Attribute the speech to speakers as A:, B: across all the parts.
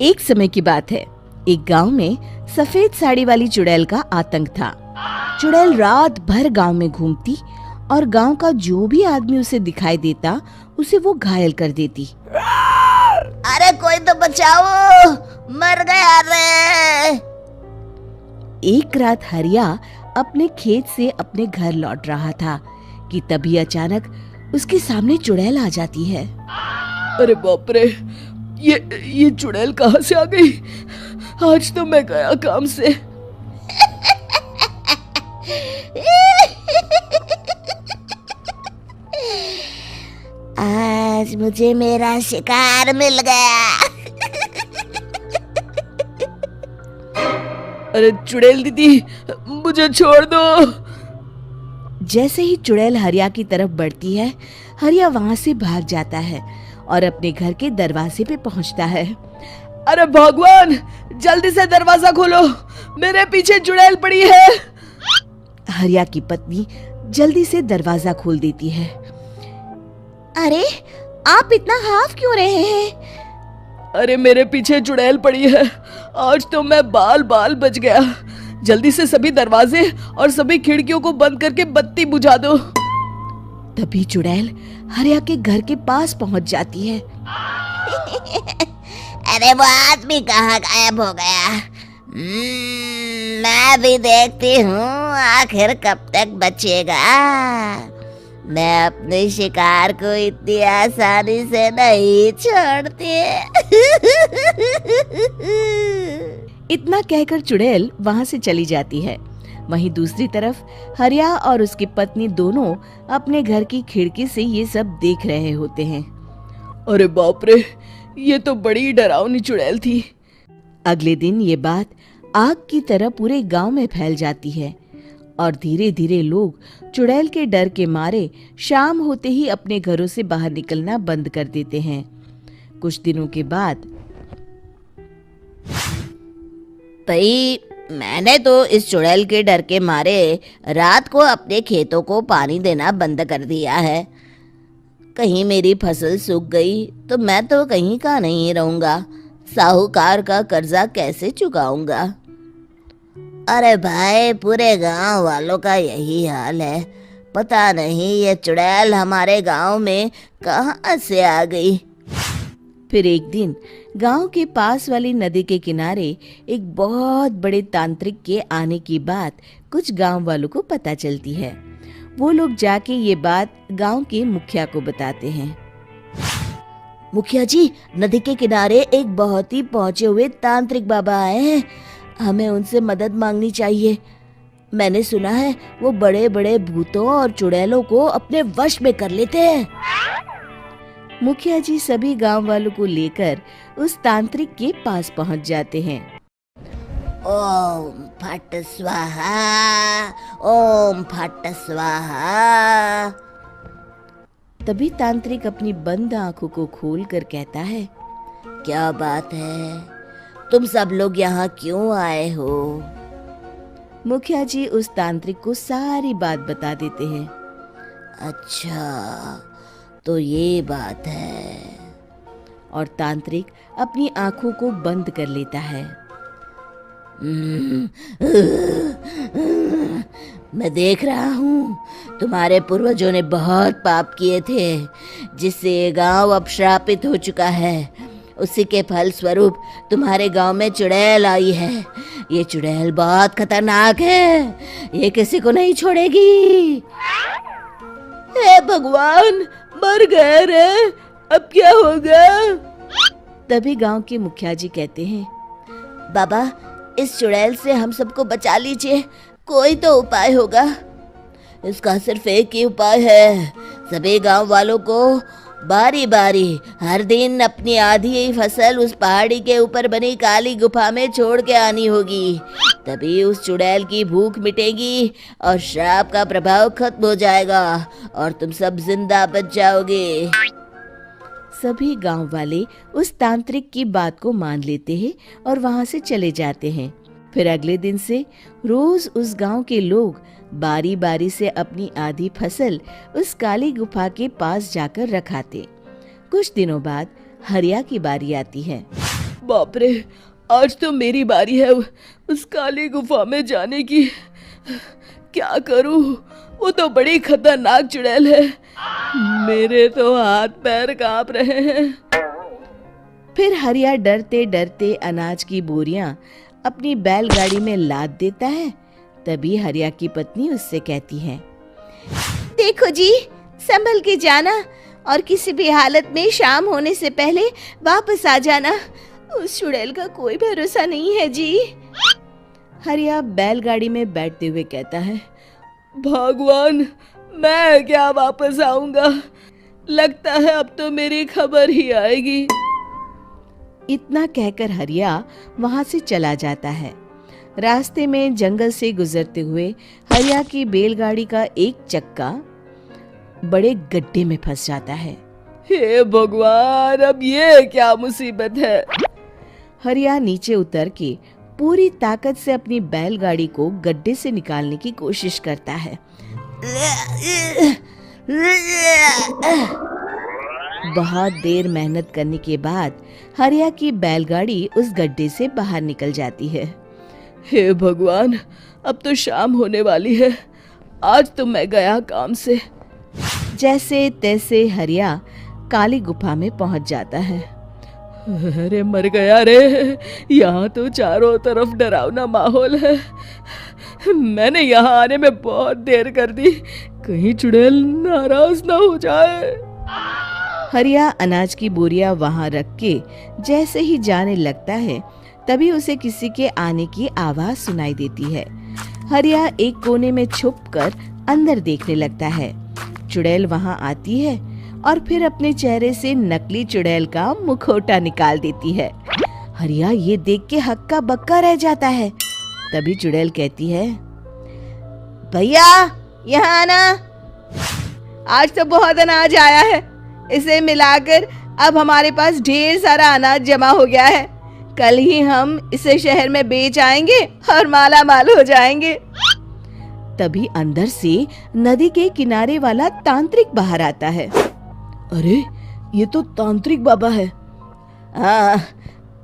A: एक समय की बात है। एक गांव में सफेद साड़ी वाली चुड़ैल का आतंक था। चुड़ैल रात भर गांव में घूमती और गांव का जो भी आदमी उसे दिखाई देता उसे वो घायल कर देती।
B: अरे कोई तो बचाओ, मर गया रे।
A: एक रात हरिया अपने खेत से अपने घर लौट रहा था कि तभी अचानक उसके सामने चुड़ैल आ जाती है।
C: अरे बाप रे, ये चुड़ैल कहाँ से आ गई? आज तो मैं गया काम से।
B: आज मुझे मेरा शिकार मिल गया।
C: अरे चुड़ैल दीदी, मुझे छोड़ दो।
A: जैसे ही चुड़ैल हरिया की तरफ बढ़ती है, हरिया वहां से भाग जाता है और अपने घर के दरवाजे पे पहुंचता है।
C: अरे भगवान, जल्दी से दरवाजा खोलो, मेरे पीछे चुड़ैल पड़ी है।
A: हरिया की पत्नी जल्दी से दरवाजा खोल देती है।
B: अरे आप इतना हाफ क्यों रहे हैं?
C: अरे मेरे पीछे चुड़ैल पड़ी है, आज तो मैं बाल बाल बच गया। जल्दी से सभी दरवाजे और सभी खिड़कियों को बंद करके बत्ती बुझा दो।
A: तभी चुड़ैल हरिया के घर के पास पहुंच जाती है।
B: अरे वो आदमी कहाँ गायब हो गया? मैं भी देखती हूँ आखिर कब तक बचेगा। मैं अपने शिकार को इतनी आसानी से नहीं छोड़ती।
A: इतना कहकर चुड़ैल वहां से चली जाती है। वहीं दूसरी तरफ हरिया और उसकी पत्नी दोनों अपने घर की खिड़की से ये सब देख रहे होते हैं।
C: अरे बाप रे, ये तो बड़ी डरावनी चुड़ैल थी।
A: अगले दिन ये बात आग की तरह पूरे गांव में फैल जाती है और धीरे धीरे लोग चुड़ैल के डर के मारे शाम होते ही अपने घरों से बाहर निकलना बंद कर देते हैं। कुछ दिनों के बाद
B: भाई, मैंने तो इस चुड़ैल के डर के मारे रात को अपने खेतों को पानी देना बंद कर दिया है। कहीं मेरी फसल सूख गई तो मैं तो कहीं का नहीं रहूंगा। साहूकार का कर्जा कैसे चुकाऊंगा? अरे भाई, पूरे गांव वालों का यही हाल है। पता नहीं ये चुड़ैल हमारे गांव में कहां से आ गई।
A: फिर एक दिन गांव के पास वाली नदी के किनारे एक बहुत बड़े तांत्रिक के आने की बात कुछ गांव वालों को पता चलती है। वो लोग जाके ये बात गांव के मुखिया को बताते हैं।
B: मुखिया जी, नदी के किनारे एक बहुत ही पहुंचे हुए तांत्रिक बाबा आए हैं। हमें उनसे मदद मांगनी चाहिए। मैंने सुना है वो बड़े बड़े भूतों और चुड़ैलों को अपने वश में कर लेते हैं।
A: मुखिया जी सभी गांव वालों को लेकर उस तांत्रिक के पास पहुंच जाते हैं।
B: ओम फट स्वाहा, ओम फट स्वाहा।
A: तभी तांत्रिक अपनी बंद आंखों को खोलकर कहता है,
B: क्या बात है? तुम सब लोग यहाँ क्यों आए हो?
A: मुखिया जी उस तांत्रिक को सारी बात बता देते हैं।
B: अच्छा, तो ये बात है।
A: और तांत्रिक अपनी आंखों को बंद कर लेता है।
B: मैं देख रहा हूँ तुम्हारे पूर्वजों ने बहुत पाप किए थे, जिससे ये गांव अब श्रापित हो चुका है। उसी के फल स्वरूप तुम्हारे गांव में चुड़ैल आई है। ये चुड़ैल बहुत खतरनाक है, ये किसी को नहीं छोड़ेगी।
C: हे भगवान, मर गए रे, अब क्या होगा?
A: तभी गांव के मुखिया जी कहते हैं,
B: बाबा, इस चुड़ैल से हम सबको बचा लीजिए। कोई तो उपाय होगा। इसका सिर्फ एक ही उपाय है। सभी गांव वालों को बारी बारी हर दिन अपनी आधी फसल उस पहाड़ी के ऊपर बनी काली गुफा में छोड़ के आनी होगी। तभी उस चुड़ैल की भूख मिटेगी और श्राप का प्रभाव खत्म हो जाएगा और तुम सब जिंदा बच जाओगे।
A: सभी गांव वाले उस तांत्रिक की बात को मान लेते हैं और वहां से चले जाते हैं। फिर अगले दिन से रोज उस गांव के लोग बारी बारी से अपनी आधी फसल उस काली गुफा के पास जाकर रखाते। कुछ दिनों बाद हरिया की बारी आती है।
C: बाप रे, आज तो मेरी बारी है उस काली गुफा में जाने की। क्या करूं, वो तो बड़ी खतरनाक चुड़ैल है। मेरे तो हाथ पैर कांप रहे हैं।
A: फिर हरिया डरते डरते अनाज की बोरियां अपनी बैलगाड़ी में लाद देता है। तभी हरिया की पत्नी उससे कहती है,
B: देखो जी, संभल के जाना और किसी भी हालत में शाम होने से पहले वापस आ जाना। उस चुड़ैल का कोई भरोसा नहीं है जी।
A: हरिया बैलगाड़ी में बैठते हुए कहता है,
C: भगवान, मैं क्या वापस आऊंगा? लगता है अब तो मेरी खबर ही आएगी।
A: इतना कहकर हरिया वहां से चला जाता है। रास्ते में जंगल से गुजरते हुए हरिया की बैलगाड़ी का एक चक्का बड़े गड्ढे में फंस जाता है।
C: हे भगवान, अब ये क्या मुसीबत है?
A: हरिया नीचे उतर के पूरी ताकत से अपनी बैलगाड़ी को गड्ढे से निकालने की कोशिश करता है। बहुत देर मेहनत करने के बाद हरिया की बैलगाड़ी उस गड्ढे से बाहर निकल जाती है।
C: हे भगवान, अब तो शाम होने वाली है। आज तो मैं गया काम से।
A: जैसे तैसे हरिया काली गुफा में पहुंच जाता है।
C: अरे मर गया रे, यहाँ तो चारों तरफ डरावना माहौल है। मैंने यहाँ आने में बहुत देर कर दी, कहीं चुड़ैल नाराज ना हो जाए।
A: हरिया अनाज की बोरियां वहां रख के जैसे ही जाने लगता है, तभी उसे किसी के आने की आवाज सुनाई देती है। हरिया एक कोने में छुपकर अंदर देखने लगता है। चुड़ैल वहां आती है और फिर अपने चेहरे से नकली चुड़ैल का मुखौटा निकाल देती है। हरिया ये देख के हक्का बक्का रह जाता है। तभी चुड़ैल कहती है,
B: भैया यहाँ आना।
C: आज तो बहुत अनाज आया है, इसे मिलाकर अब हमारे पास ढेर सारा अनाज जमा हो गया है। कल ही हम इसे शहर में बेच आएंगे और माला माल हो जाएंगे।
A: तभी अंदर से नदी के किनारे वाला तांत्रिक बाहर आता है।
C: अरे, ये तो तांत्रिक बाबा है।
B: हाँ,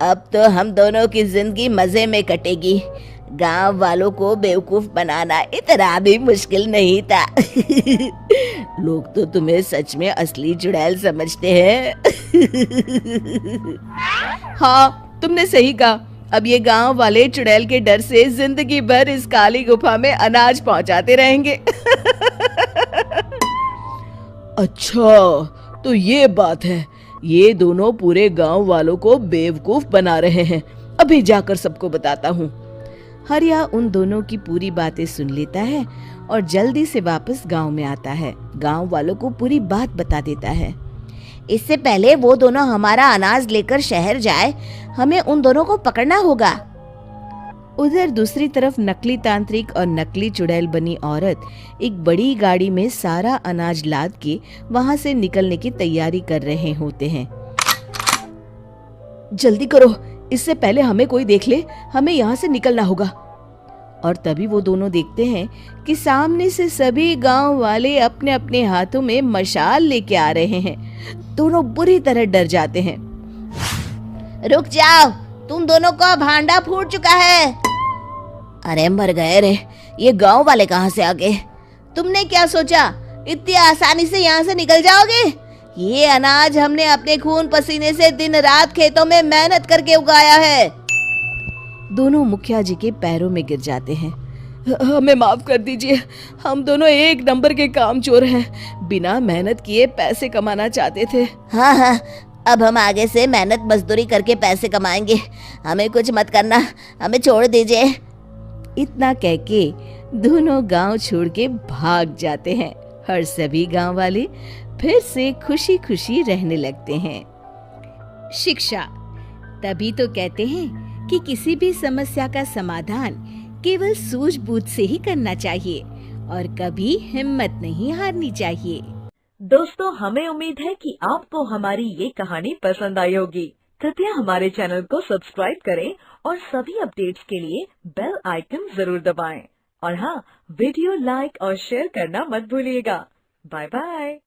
B: अब तो हम दोनों की जिंदगी मजे में कटेगी। गांव वालों को बेवकूफ बनाना इतना भी मुश्किल नहीं था। लोग तो तुम्हें सच में असली चुड़ैल समझते हैं।
C: हाँ, तुमने सही कहा। अब ये गांव वाले चुड़ैल के डर से जिंदगी भर इस काली गुफा में अनाज पहुंचाते रहेंगे। अच्छा, तो ये बात है। ये दोनों पूरे गांव वालों को बेवकूफ बना रहे हैं। अभी जाकर सबको बताता हूँ।
A: हरिया उन दोनों की पूरी बातें सुन लेता है और जल्दी से वापस गांव में आता है। गांव वालों को पूरी बात बता देता है।
B: इससे पहले वो दोनों हमारा अनाज लेकर शहर जाए, हमें उन दोनों को पकड़ना होगा।
A: उधर दूसरी तरफ नकली तांत्रिक और नकली चुड़ैल बनी औरत एक बड़ी गाड़ी में सारा अनाज लाद के वहां से निकलने की तैयारी कर रहे होते हैं।
C: जल्दी करो, इससे पहले हमें कोई देख ले। हमें यहाँ से निकलना होगा।
A: और तभी वो दोनों देखते हैं कि सामने से सभी गांव वाले अपने अपने हाथों में मशाल लेके आ रहे हैं। दोनों बुरी तरह डर जाते हैं।
B: रुक जाओ, तुम दोनों का भांडा फूट चुका है। अरे मर गए रे, ये गांव वाले कहाँ से आ गए? तुमने क्या सोचा इतनी आसानी से यहाँ से निकल जाओगे? ये अनाज हमने अपने खून पसीने से दिन रात खेतों में मेहनत करके उगाया है।
A: दोनों मुखिया जी के पैरों में गिर जाते हैं।
C: हमें माफ कर दीजिए, हम दोनों एक नंबर के कामचोर हैं। बिना मेहनत किए पैसे कमाना चाहते थे।
B: हाँ हाँ, अब हम आगे से मेहनत मजदूरी करके पैसे कमाएंगे। हमें कुछ मत करना, हमें छोड़ दीजिए।
A: इतना कह के दोनों गांव छोड़ के भाग जाते हैं और सभी गांव वाले फिर से खुशी खुशी रहने लगते हैं। शिक्षा, तभी तो कहते हैं कि किसी भी समस्या का समाधान केवल सूझबूझ से ही करना चाहिए और कभी हिम्मत नहीं हारनी चाहिए।
D: दोस्तों, हमें उम्मीद है कि आपको हमारी ये कहानी पसंद आई होगी। कृपया हमारे चैनल को सब्सक्राइब करें और सभी अपडेट्स के लिए बेल आइकन जरूर दबाएं। और हाँ, वीडियो लाइक और शेयर करना मत भूलिएगा। Bye bye.